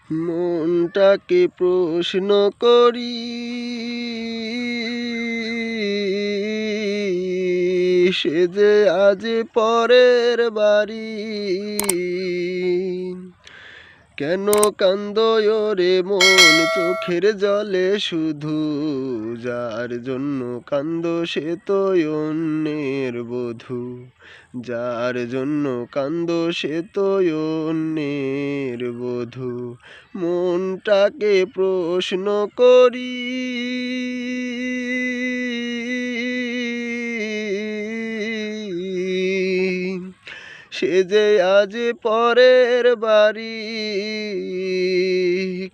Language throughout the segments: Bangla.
মনটাকে প্রশ্ন করি, সে যে আজ পরের বাড়ি। কেন কান্দো রে মন চোখের জলে শুধু, যার জন্য কান্দো সে তো অন্যের বধূ। যার জন্য কান্দো সে তো অন্যের বধূ। মনটাকে প্রশ্ন করি, সে যে আজ পরের বাড়ি।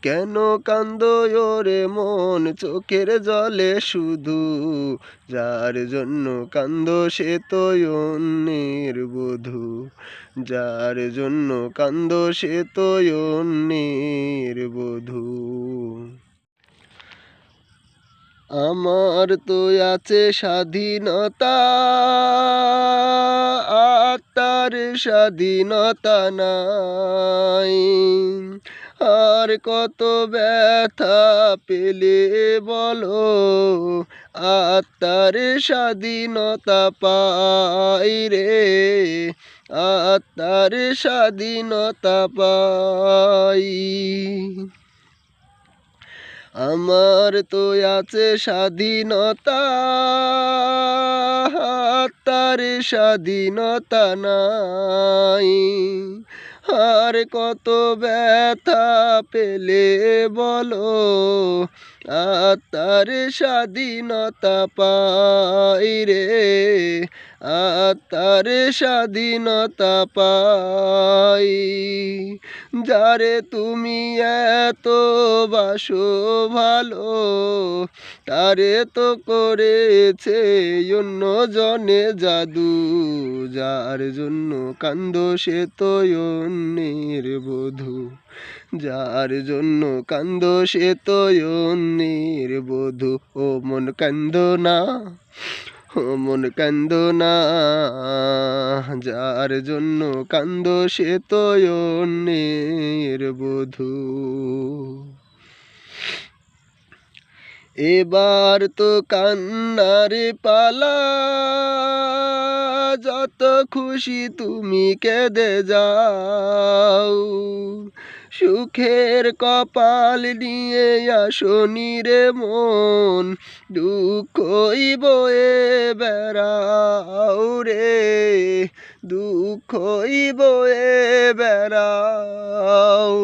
কেন কান্দো রে মন চোখের জলে শুধু, যার জন্য কান্দো সে তো অন্যের বধূ। যার জন্য কান্দো সে তো অন্যের বধূ। আমার তো আছে স্বাধীনতা, আত্মার স্বাধীনতা নাই। আর কত ব্যথা পেলে বলো, আত্মার স্বাধীনতা পাই রে। আত্মার স্বাধীনতা পাই। আমার তো আছে স্বাধীনতা, আত্মার স্বাধীনতা নাই। আর কত ব্যথা পেলে বলো, আত্মার স্বাধীনতা পাই রে। আত্মার স্বাধীনতা পাই। যারে তুমি এত বাসো ভালো, তারে তো করেছে অন্য জনে জাদু। যার জন্য কান্দো সে তো অন্যের বধূ। যার জন্য কান্দো সে তো অন্যের বধূ। ও মন কান্দো না, ও মন কান্দো না, যার জন্য কান্দো সে তো অন্যের বধূ। এবার তো কান্নার পালা, যত খুশি তুমি কেঁদে যাও। সুখের কপাল নিয়ে আসনি রে মন, দুঃখই বয়ে বেড়াও রে। দুঃখই বয়ে বেড়াও।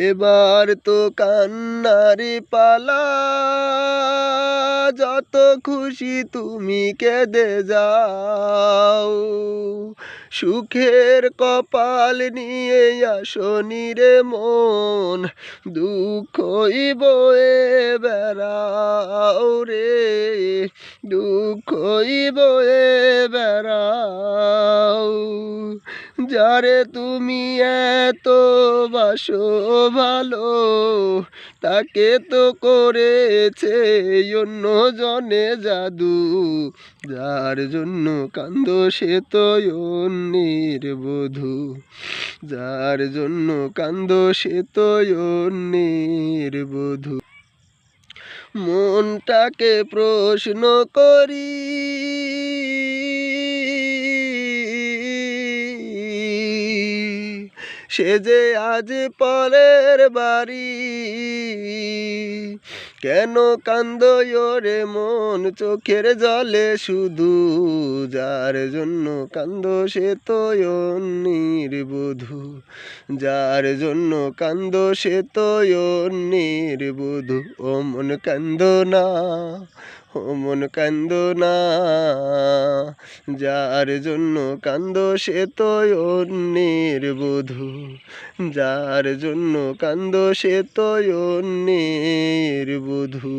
এবার তো কান্নার পালা, যত খুশি তুমি কেঁদে যাও। সুখের কপাল নিয়ে আসনি রে মন, দুঃখই বয়ে বেড়াও রে। দুঃখই বয়ে বেড়াও। যারে তুমি এত বাসো ভালো, তাকে তো করেছে অন্য জনে জাদু। যার জন্য কান্দো সে তো অন্যের বধূ। যার জন্য কান্দো সে তো অন্যের বধূ। মনটাকে প্রশ্ন করি, সে যে আজ পরের বাড়ি। কেন কান্দো রে মন চোখের জলে শুধু, যার জন্য কান্দো সে তো অন্যের বধূ। যার জন্য কান্দো সে তো অন্যের বধূ। ও মন কান্দো না, ও মন কান্দো না, যার জন্য কান্দো সে তো অন্যের বধূ। যার জন্য কান্দো সে তো অন্যের বধূ।